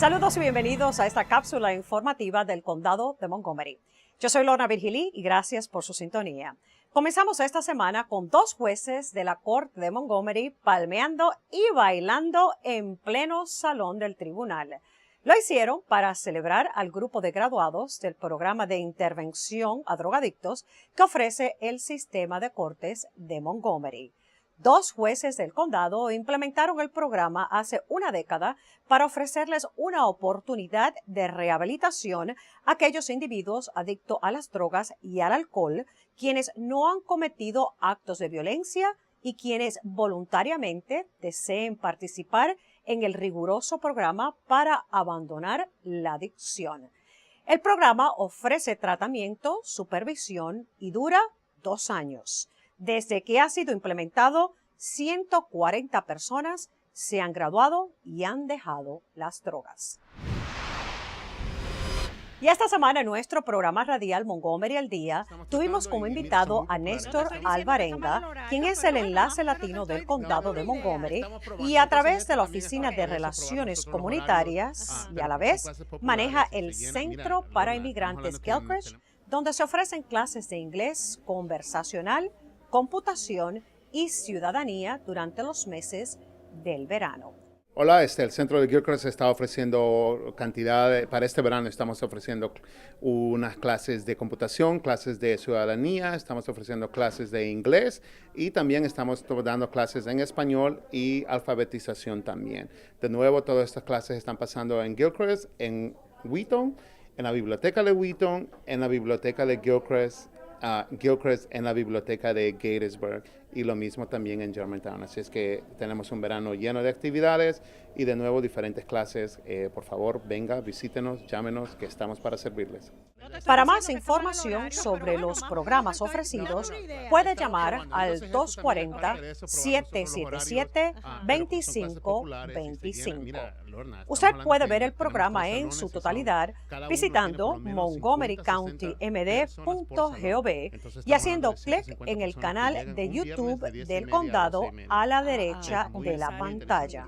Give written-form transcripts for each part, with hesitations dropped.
Saludos y bienvenidos a esta cápsula informativa del Condado de Montgomery. Yo soy Lorna Virgilí y gracias por su sintonía. Comenzamos esta semana con dos jueces de la Corte de Montgomery palmeando y bailando en pleno salón del tribunal. Lo hicieron para celebrar al grupo de graduados del programa de intervención a drogadictos que ofrece el sistema de cortes de Montgomery. Dos jueces del condado implementaron el programa hace una década para ofrecerles una oportunidad de rehabilitación a aquellos individuos adictos a las drogas y al alcohol, quienes no han cometido actos de violencia y quienes voluntariamente deseen participar en el riguroso programa para abandonar la adicción. El programa ofrece tratamiento, supervisión y dura 2 años. Desde que ha sido implementado, 140 personas se han graduado y han dejado las drogas. Y esta semana en nuestro programa radial Montgomery al Día, tuvimos como invitado a Néstor Alvarenga, quien es el enlace latino del condado de Montgomery y a través de la Oficina de Relaciones Comunitarias y a la vez maneja el Centro para Inmigrantes Gilchrist, donde se ofrecen clases de inglés conversacional, computación y ciudadanía durante los meses del verano. Hola, el Centro de Gilchrist está ofreciendo para este verano estamos ofreciendo unas clases de computación, clases de ciudadanía, estamos ofreciendo clases de inglés y también estamos dando clases en español y alfabetización también. De nuevo, todas estas clases están pasando en Gilchrist, en Wheaton, en la biblioteca de Wheaton, en la biblioteca de Gilchrist, en la biblioteca de Gettysburg y lo mismo también en Germantown. Así es que tenemos un verano lleno de actividades y de nuevo diferentes clases. Por favor, venga, visítenos, llámenos, que estamos para servirles. Para más información sobre los programas ofrecidos, puede llamar al 240-777-2525. Usted puede ver el programa en su totalidad visitando montgomerycountymd.gov y haciendo clic en el canal de YouTube del condado a la derecha de la pantalla.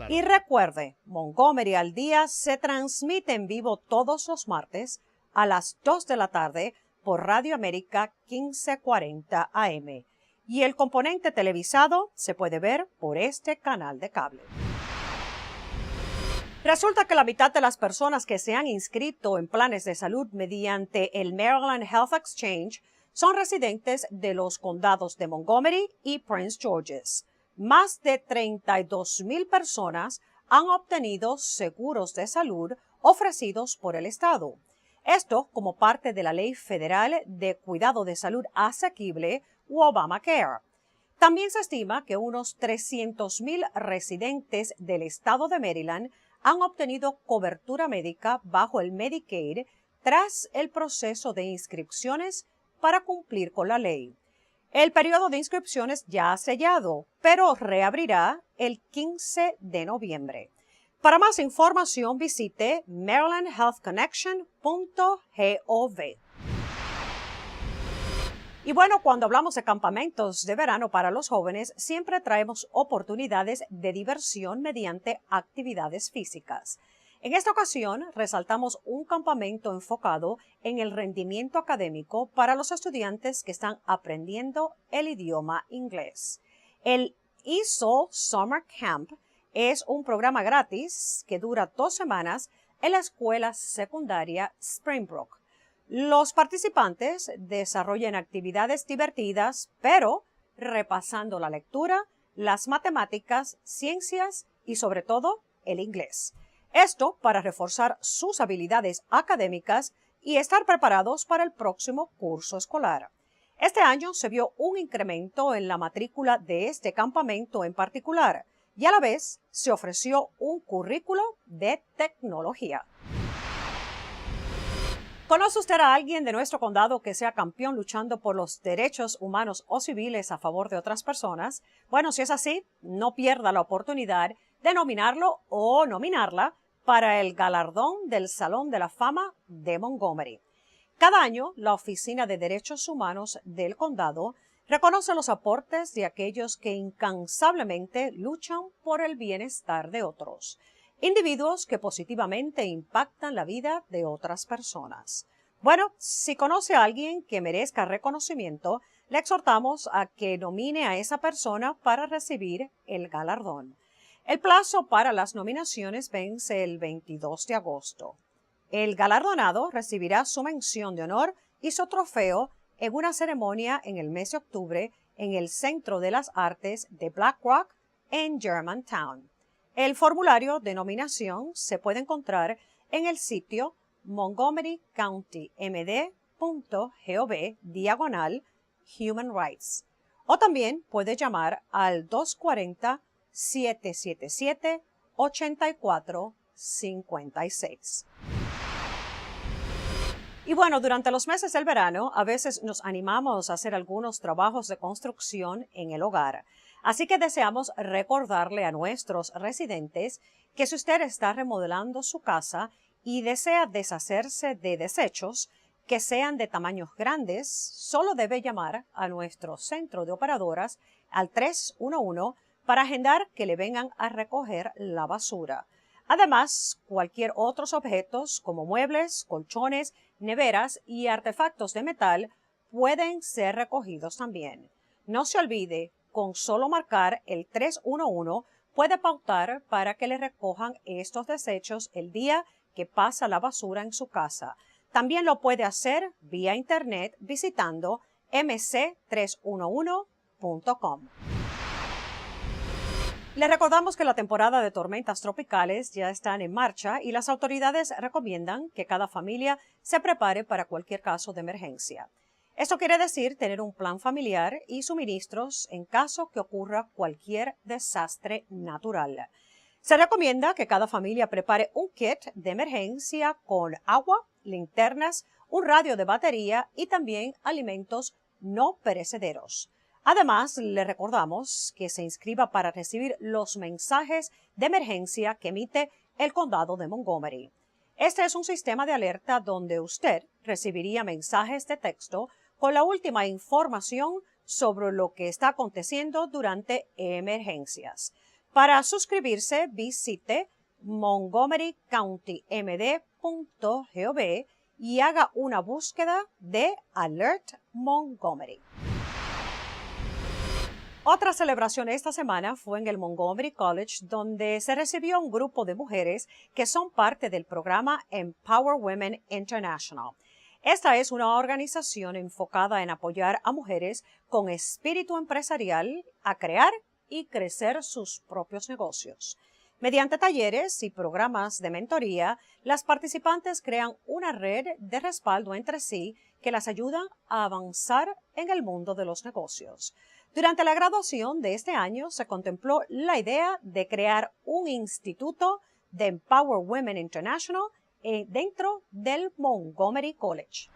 Y recuerde, Montgomery al Día se transmite en vivo todos los martes a las 2 de la tarde por Radio América 1540 AM. Y el componente televisado se puede ver por este canal de cable. Resulta que la mitad de las personas que se han inscrito en planes de salud mediante el Maryland Health Exchange son residentes de los condados de Montgomery y Prince George's. Más de 32,000 personas han obtenido seguros de salud ofrecidos por el Estado. Esto como parte de la Ley Federal de Cuidado de Salud Asequible u Obamacare. También se estima que unos 300,000 residentes del estado de Maryland han obtenido cobertura médica bajo el Medicaid tras el proceso de inscripciones para cumplir con la ley. El periodo de inscripciones ya ha sellado, pero reabrirá el 15 de noviembre. Para más información visite marylandhealthconnection.gov. Y bueno, cuando hablamos de campamentos de verano para los jóvenes, siempre traemos oportunidades de diversión mediante actividades físicas. En esta ocasión, resaltamos un campamento enfocado en el rendimiento académico para los estudiantes que están aprendiendo el idioma inglés. El ESOL Summer Camp es un programa gratis que dura 2 semanas en la escuela secundaria Springbrook. Los participantes desarrollan actividades divertidas, pero repasando la lectura, las matemáticas, ciencias y sobre todo el inglés. Esto para reforzar sus habilidades académicas y estar preparados para el próximo curso escolar. Este año se vio un incremento en la matrícula de este campamento en particular y a la vez se ofreció un currículo de tecnología. ¿Conoce usted a alguien de nuestro condado que sea campeón luchando por los derechos humanos o civiles a favor de otras personas? Bueno, si es así, no pierda la oportunidad de nominarlo o nominarla para el galardón del Salón de la Fama de Montgomery. Cada año, la Oficina de Derechos Humanos del condado reconoce los aportes de aquellos que incansablemente luchan por el bienestar de otros. individuos que positivamente impactan la vida de otras personas. Bueno, si conoce a alguien que merezca reconocimiento, le exhortamos a que nomine a esa persona para recibir el galardón. El plazo para las nominaciones vence el 22 de agosto. El galardonado recibirá su mención de honor y su trofeo en una ceremonia en el mes de octubre en el Centro de las Artes de Black Rock en Germantown. El formulario de nominación se puede encontrar en el sitio montgomerycountymd.gov/Human Rights o también puede llamar al 240-777-8456. Y bueno, durante los meses del verano, a veces nos animamos a hacer algunos trabajos de construcción en el hogar. Así que deseamos recordarle a nuestros residentes que si usted está remodelando su casa y desea deshacerse de desechos que sean de tamaños grandes, solo debe llamar a nuestro centro de operadoras al 311 para agendar que le vengan a recoger la basura. Además, cualquier otros objetos como muebles, colchones, neveras y artefactos de metal pueden ser recogidos también. No se olvide, con solo marcar el 311 puede pautar para que le recojan estos desechos el día que pasa la basura en su casa. También lo puede hacer vía internet visitando mc311.com. Le recordamos que la temporada de tormentas tropicales ya están en marcha y las autoridades recomiendan que cada familia se prepare para cualquier caso de emergencia. Esto quiere decir tener un plan familiar y suministros en caso que ocurra cualquier desastre natural. Se recomienda que cada familia prepare un kit de emergencia con agua, linternas, un radio de batería y también alimentos no perecederos. Además, le recordamos que se inscriba para recibir los mensajes de emergencia que emite el condado de Montgomery. Este es un sistema de alerta donde usted recibiría mensajes de texto con la última información sobre lo que está aconteciendo durante emergencias. Para suscribirse, visite montgomerycountymd.gov y haga una búsqueda de Alert Montgomery. Otra celebración esta semana fue en el Montgomery College, donde se recibió un grupo de mujeres que son parte del programa Empower Women International. Esta es una organización enfocada en apoyar a mujeres con espíritu empresarial a crear y crecer sus propios negocios. Mediante talleres y programas de mentoría, las participantes crean una red de respaldo entre sí que las ayuda a avanzar en el mundo de los negocios. Durante la graduación de este año se contempló la idea de crear un instituto de Empower Women International dentro del Montgomery College.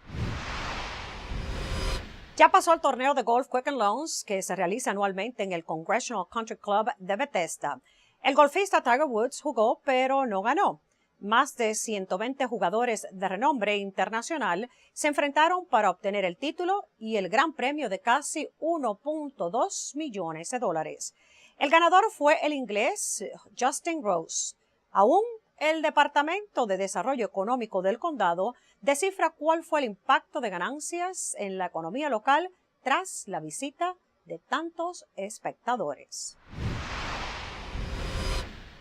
Ya pasó el torneo de golf Quicken Loans que se realiza anualmente en el Congressional Country Club de Bethesda. El golfista Tiger Woods jugó, pero no ganó. Más de 120 jugadores de renombre internacional se enfrentaron para obtener el título y el gran premio de casi 1.2 millones de dólares. El ganador fue el inglés Justin Rose. Aún el Departamento de Desarrollo Económico del condado descifra cuál fue el impacto de ganancias en la economía local tras la visita de tantos espectadores.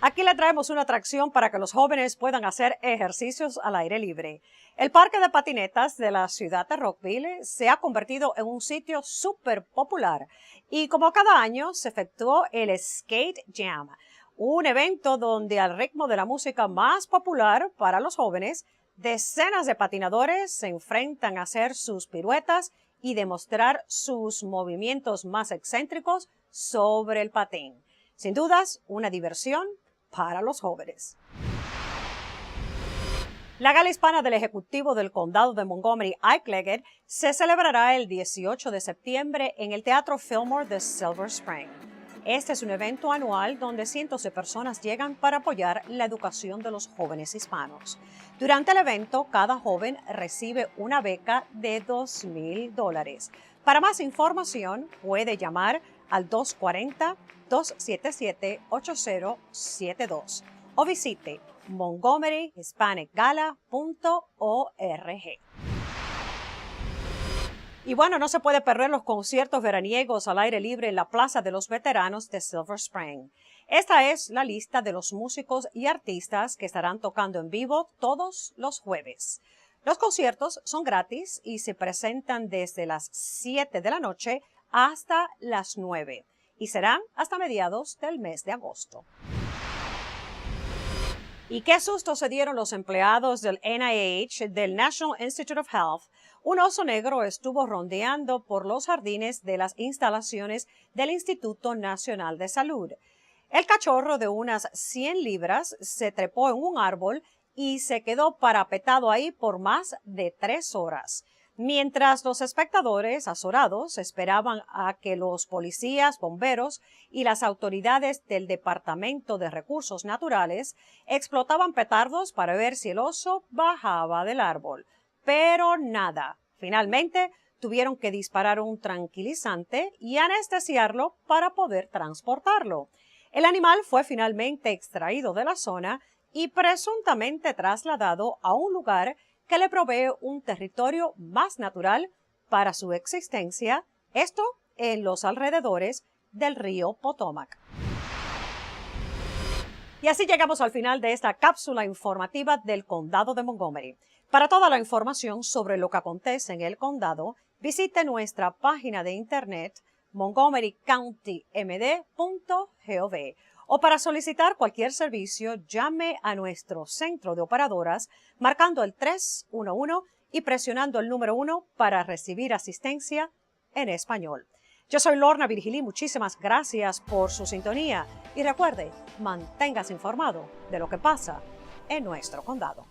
Aquí le traemos una atracción para que los jóvenes puedan hacer ejercicios al aire libre. El parque de patinetas de la ciudad de Rockville se ha convertido en un sitio súper popular y como cada año se efectuó el Skate Jam, un evento donde al ritmo de la música más popular para los jóvenes, decenas de patinadores se enfrentan a hacer sus piruetas y demostrar sus movimientos más excéntricos sobre el patín. Sin dudas, una diversión para los jóvenes. La gala hispana del Ejecutivo del Condado de Montgomery, Ike Leggett, se celebrará el 18 de septiembre en el Teatro Fillmore de Silver Spring. Este es un evento anual donde cientos de personas llegan para apoyar la educación de los jóvenes hispanos. Durante el evento, cada joven recibe una beca de $2,000. Para más información, puede llamar al 240-277-8072. o visite montgomeryhispanicgala.org. Y bueno, no se puede perder los conciertos veraniegos al aire libre en la Plaza de los Veteranos de Silver Spring. Esta es la lista de los músicos y artistas que estarán tocando en vivo todos los jueves. Los conciertos son gratis y se presentan desde las 7 de la noche hasta las 9 y serán hasta mediados del mes de agosto. ¿Y qué susto se dieron los empleados del NIH, del National Institute of Health? Un oso negro estuvo rondeando por los jardines de las instalaciones del Instituto Nacional de Salud. El cachorro de unas 100 libras se trepó en un árbol y se quedó parapetado ahí por más de 3 horas. Mientras los espectadores azorados esperaban a que los policías, bomberos y las autoridades del Departamento de Recursos Naturales explotaban petardos para ver si el oso bajaba del árbol. Pero nada. Finalmente, tuvieron que disparar un tranquilizante y anestesiarlo para poder transportarlo. El animal fue finalmente extraído de la zona y presuntamente trasladado a un lugar que le provee un territorio más natural para su existencia, esto en los alrededores del río Potomac. Y así llegamos al final de esta cápsula informativa del Condado de Montgomery. Para toda la información sobre lo que acontece en el condado, visite nuestra página de internet montgomerycountymd.gov o para solicitar cualquier servicio, llame a nuestro centro de operadoras marcando el 311 y presionando el número 1 para recibir asistencia en español. Yo soy Lorna Virgilí, muchísimas gracias por su sintonía y recuerde, manténgase informado de lo que pasa en nuestro condado.